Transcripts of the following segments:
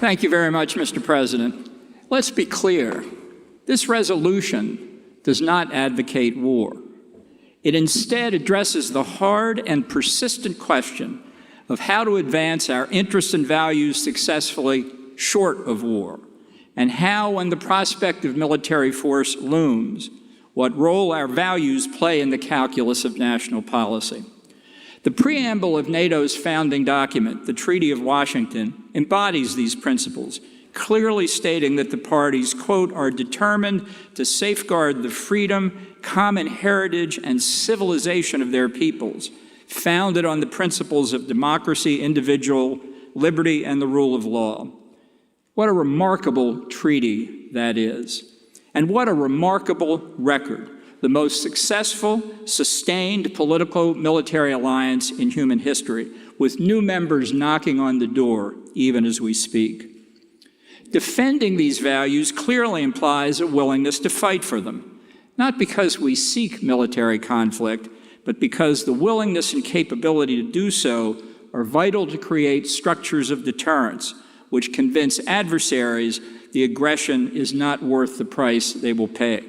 Thank you very much, Mr. President. Let's be clear. This resolution does not advocate war. It instead addresses the hard and persistent question of how to advance our interests and values successfully short of war, and how, when the prospect of military force looms, what role our values play in the calculus of national policy. The preamble of NATO's founding document, the Treaty of Washington, embodies these principles, clearly stating that the parties, quote, are determined to safeguard the freedom, common heritage, and civilization of their peoples, founded on the principles of democracy, individual liberty, and the rule of law. What a remarkable treaty that is. And what a remarkable record. The most successful, sustained political military alliance in human history, with new members knocking on the door even as we speak. Defending these values clearly implies a willingness to fight for them, not because we seek military conflict, but because the willingness and capability to do so are vital to create structures of deterrence, which convince adversaries the aggression is not worth the price they will pay.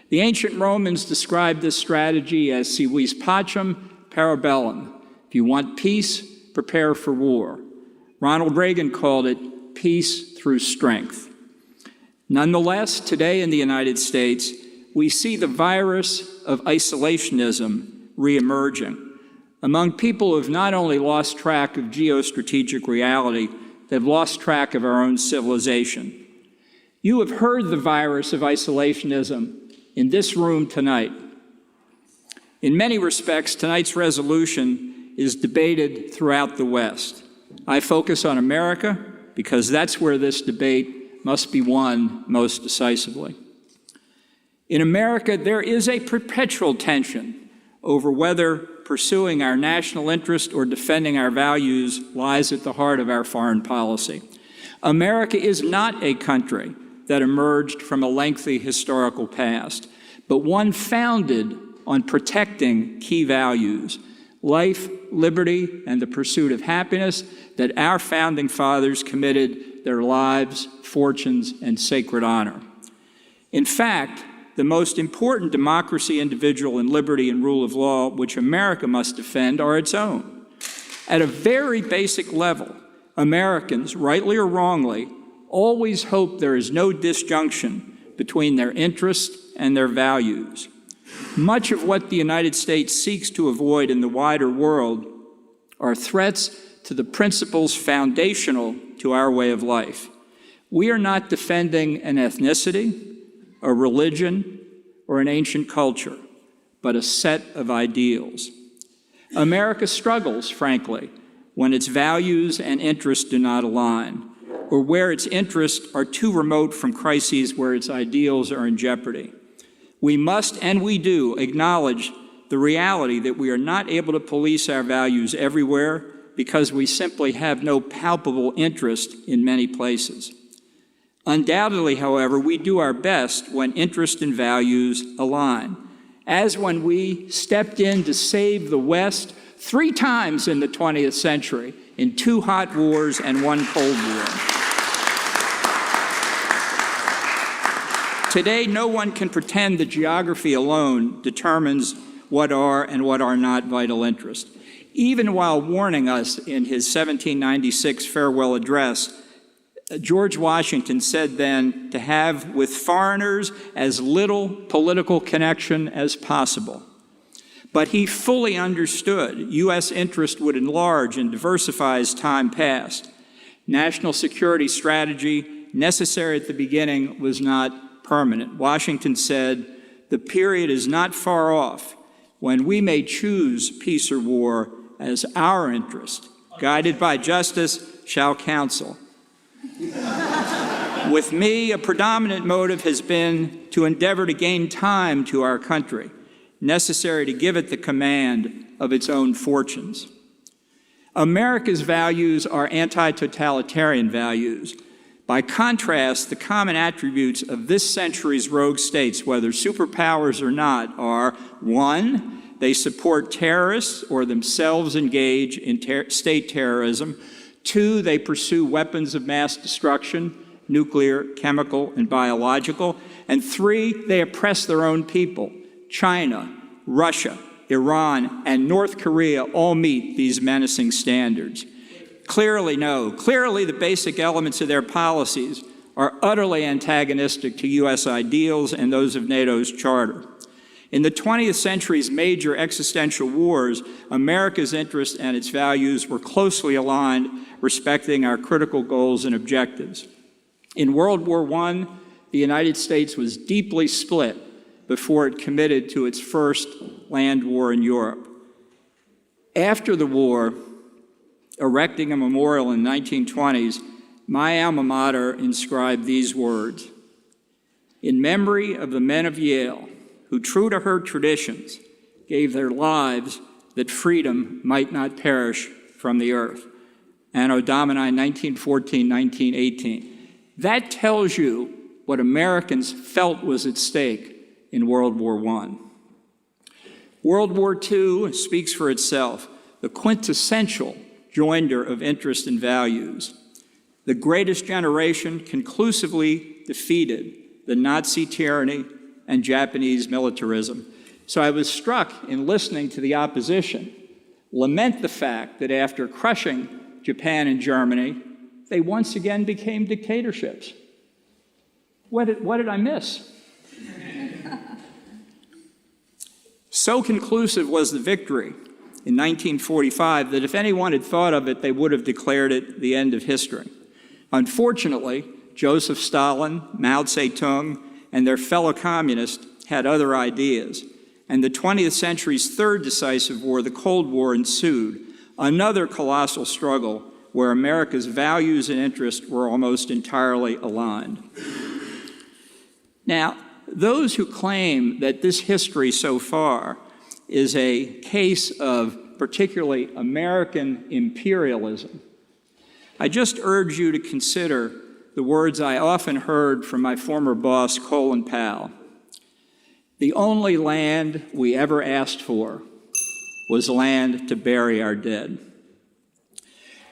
The ancient Romans described this strategy as si vis pacem, para bellum. If you want peace, prepare for war. Ronald Reagan called it peace through strength. Nonetheless, today in the United States, we see the virus of isolationism reemerging among people who have not only lost track of geostrategic reality, they've lost track of our own civilization. You have heard the virus of isolationism in this room tonight. In many respects, tonight's resolution is debated throughout the West. I focus on America because that's where this debate must be won most decisively. In America, there is a perpetual tension over whether pursuing our national interest or defending our values lies at the heart of our foreign policy. America is not a country that emerged from a lengthy historical past, but one founded on protecting key values, life, liberty, and the pursuit of happiness that our founding fathers committed their lives, fortunes, and sacred honor. In fact, the most important democracy, individual, and liberty and rule of law which America must defend are its own. At a very basic level, Americans, rightly or wrongly, always hope there is no disjunction between their interests and their values. Much of what the United States seeks to avoid in the wider world are threats to the principles foundational to our way of life. We are not defending an ethnicity, a religion, or an ancient culture, but a set of ideals. America struggles, frankly, when its values and interests do not align, or where its interests are too remote from crises where its ideals are in jeopardy. We must, and we do, acknowledge the reality that we are not able to police our values everywhere because we simply have no palpable interest in many places. Undoubtedly, however, we do our best when interest and values align, as when we stepped in to save the West 3 times in the 20th century, in 2 hot wars and 1 Cold War. Today, no one can pretend that geography alone determines what are and what are not vital interests. Even while warning us in his 1796 farewell address, George Washington said then to have with foreigners as little political connection as possible. But he fully understood U.S. interest would enlarge and diversify as time passed. National security strategy, necessary at the beginning, was not permanent. Washington said, "The period is not far off when we may choose peace or war as our interest, guided by justice, shall counsel." With me, a predominant motive has been to endeavor to gain time to our country, necessary to give it the command of its own fortunes. America's values are anti-totalitarian values. By contrast, the common attributes of this century's rogue states, whether superpowers or not, are 1, they support terrorists or themselves engage in state terrorism. 2, they pursue weapons of mass destruction, nuclear, chemical, and biological. And 3, they oppress their own people. China, Russia, Iran, and North Korea all meet these menacing standards. Clearly, no. Clearly, the basic elements of their policies are utterly antagonistic to U.S. ideals and those of NATO's charter. In the 20th century's major existential wars, America's interests and its values were closely aligned, respecting our critical goals and objectives. In World War I, the United States was deeply split before it committed to its first land war in Europe. After the war, erecting a memorial in the 1920s, my alma mater inscribed these words: "In memory of the men of Yale, who, true to her traditions, gave their lives that freedom might not perish from the earth." Anno Domini 1914, 1918. That tells you what Americans felt was at stake in World War I. World War II speaks for itself, the quintessential joinder of interest and values. The greatest generation conclusively defeated the Nazi tyranny and Japanese militarism. So I was struck in listening to the opposition lament the fact that after crushing Japan and Germany, they once again became dictatorships. What did I miss? So conclusive was the victory in 1945 that if anyone had thought of it, they would have declared it the end of history. Unfortunately, Joseph Stalin, Mao Zedong, and their fellow communists had other ideas. And the 20th century's third decisive war, the Cold War, ensued, another colossal struggle where America's values and interests were almost entirely aligned. Now, those who claim that this history so far is a case of particularly American imperialism, I just urge you to consider the words I often heard from my former boss, Colin Powell. The only land we ever asked for was land to bury our dead.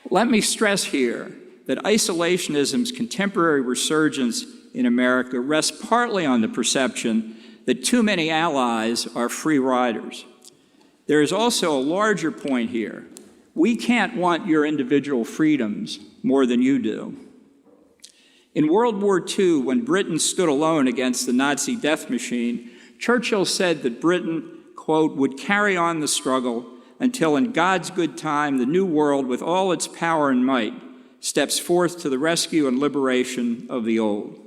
Let me stress here that isolationism's contemporary resurgence in America rests partly on the perception that too many allies are free riders. There is also a larger point here. We can't want your individual freedoms more than you do. In World War II, when Britain stood alone against the Nazi death machine, Churchill said that Britain, quote, would carry on the struggle until in God's good time the new world with all its power and might steps forth to the rescue and liberation of the old.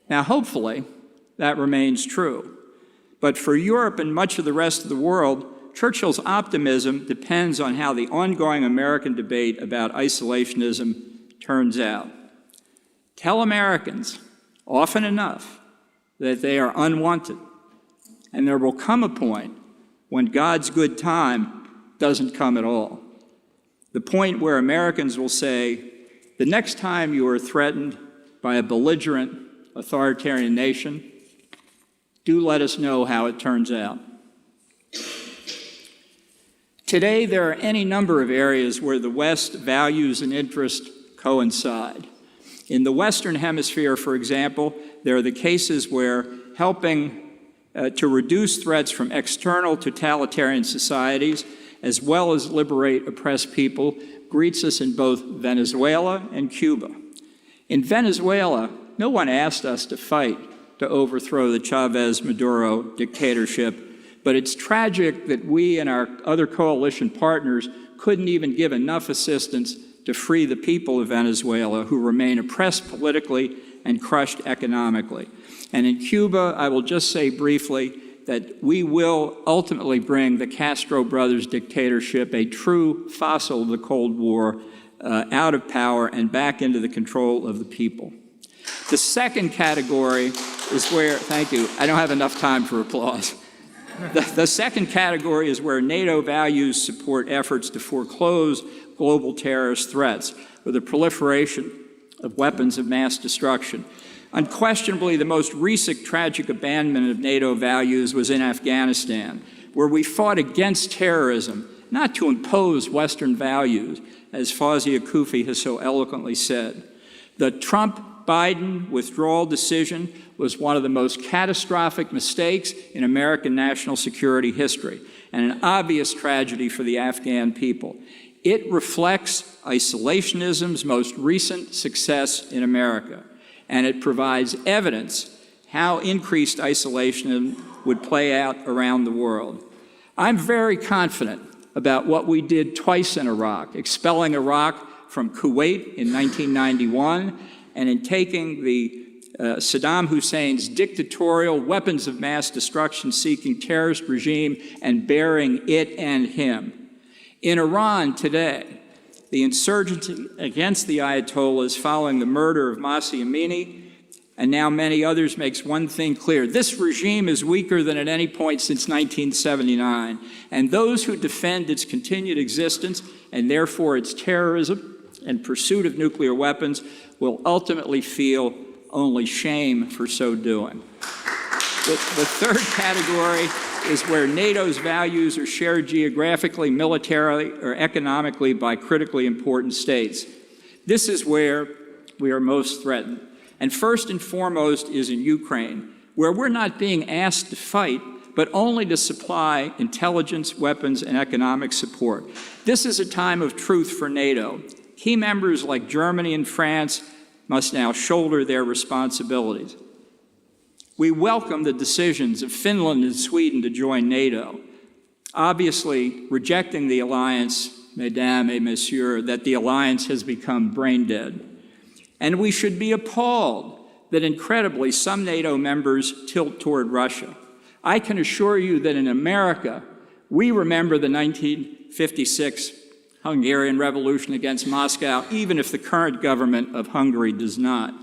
Now, hopefully, that remains true. But for Europe and much of the rest of the world, Churchill's optimism depends on how the ongoing American debate about isolationism turns out. Tell Americans, often enough, that they are unwanted, and there will come a point when God's good time doesn't come at all. The point where Americans will say, the next time you are threatened by a belligerent, authoritarian nation, do let us know how it turns out. Today, there are any number of areas where the West values and interests coincide. In the Western Hemisphere, for example, there are the cases where helping to reduce threats from external totalitarian societies, as well as liberate oppressed people, greets us in both Venezuela and Cuba. In Venezuela, no one asked us to fight to overthrow the Chavez-Maduro dictatorship, but it's tragic that we and our other coalition partners couldn't even give enough assistance to free the people of Venezuela, who remain oppressed politically and crushed economically. And in Cuba, I will just say briefly that we will ultimately bring the Castro brothers' dictatorship, a true fossil of the Cold War, out of power and back into the control of the people. The second category is where, thank you, I don't have enough time for applause. The second category is where NATO values support efforts to foreclose global terrorist threats with the proliferation of weapons of mass destruction. Unquestionably, the most recent tragic abandonment of NATO values was in Afghanistan, where we fought against terrorism not to impose Western values, as Fawzia Koofi has so eloquently said. The Trump-Biden withdrawal decision was one of the most catastrophic mistakes in American national security history, and an obvious tragedy for the Afghan people. It reflects isolationism's most recent success in America, and it provides evidence how increased isolationism would play out around the world. I'm very confident about what we did twice in Iraq, expelling Iraq from Kuwait in 1991, and in taking the Saddam Hussein's dictatorial, weapons of mass destruction-seeking terrorist regime and burying it and him. In Iran today, the insurgency against the Ayatollahs following the murder of Mahsa Amini, and now many others, makes one thing clear. This regime is weaker than at any point since 1979, and those who defend its continued existence, and therefore its terrorism and pursuit of nuclear weapons, will ultimately feel only shame for so doing. The third category is where NATO's values are shared geographically, militarily, or economically by critically important states. This is where we are most threatened. And first and foremost is in Ukraine, where we're not being asked to fight, but only to supply intelligence, weapons, and economic support. This is a time of truth for NATO. Key members like Germany and France must now shoulder their responsibilities. We welcome the decisions of Finland and Sweden to join NATO. Obviously, rejecting the alliance, mesdames et messieurs, that the alliance has become brain dead. And we should be appalled that incredibly some NATO members tilt toward Russia. I can assure you that in America, we remember the 1956 Hungarian Revolution against Moscow, even if the current government of Hungary does not.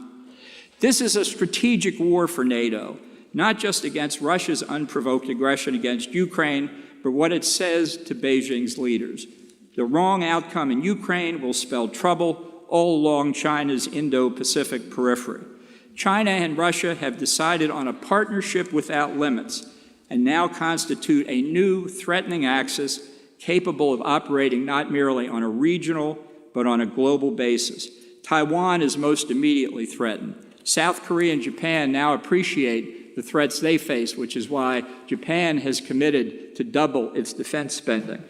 This is a strategic war for NATO, not just against Russia's unprovoked aggression against Ukraine, but what it says to Beijing's leaders. The wrong outcome in Ukraine will spell trouble all along China's Indo-Pacific periphery. China and Russia have decided on a partnership without limits and now constitute a new threatening axis capable of operating not merely on a regional, but on a global basis. Taiwan is most immediately threatened. South Korea and Japan now appreciate the threats they face, which is why Japan has committed to double its defense spending.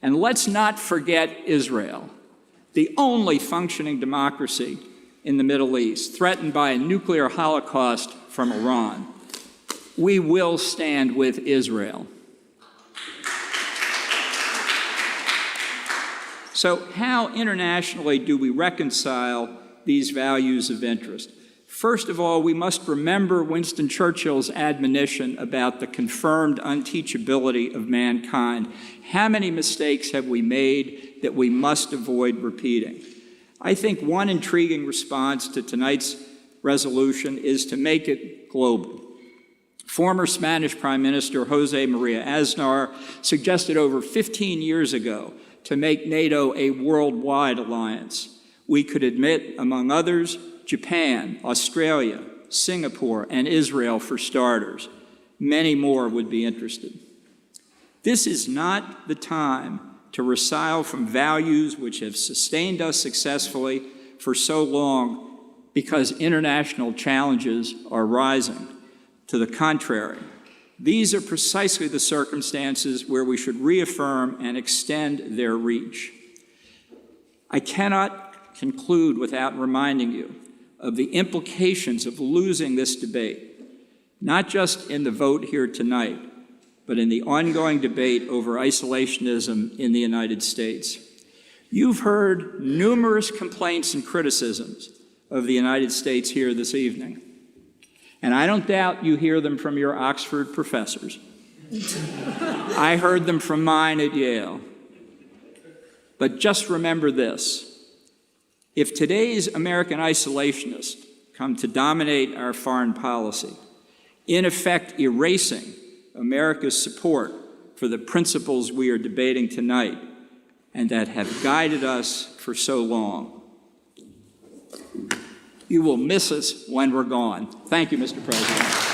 And let's not forget Israel, the only functioning democracy in the Middle East, threatened by a nuclear holocaust from Iran. We will stand with Israel. So how internationally do we reconcile these values of interest? First of all, we must remember Winston Churchill's admonition about the confirmed unteachability of mankind. How many mistakes have we made that we must avoid repeating? I think one intriguing response to tonight's resolution is to make it global. Former Spanish Prime Minister Jose Maria Aznar suggested over 15 years ago to make NATO a worldwide alliance. We could admit, among others, Japan, Australia, Singapore, and Israel for starters. Many more would be interested. This is not the time to recoil from values which have sustained us successfully for so long because international challenges are rising. To the contrary, these are precisely the circumstances where we should reaffirm and extend their reach. I cannot conclude without reminding you of the implications of losing this debate, not just in the vote here tonight, but in the ongoing debate over isolationism in the United States. You've heard numerous complaints and criticisms of the United States here this evening, and I don't doubt you hear them from your Oxford professors. I heard them from mine at Yale. But just remember this. If today's American isolationists come to dominate our foreign policy, in effect erasing America's support for the principles we are debating tonight and that have guided us for so long, you will miss us when we're gone. Thank you, Mr. President.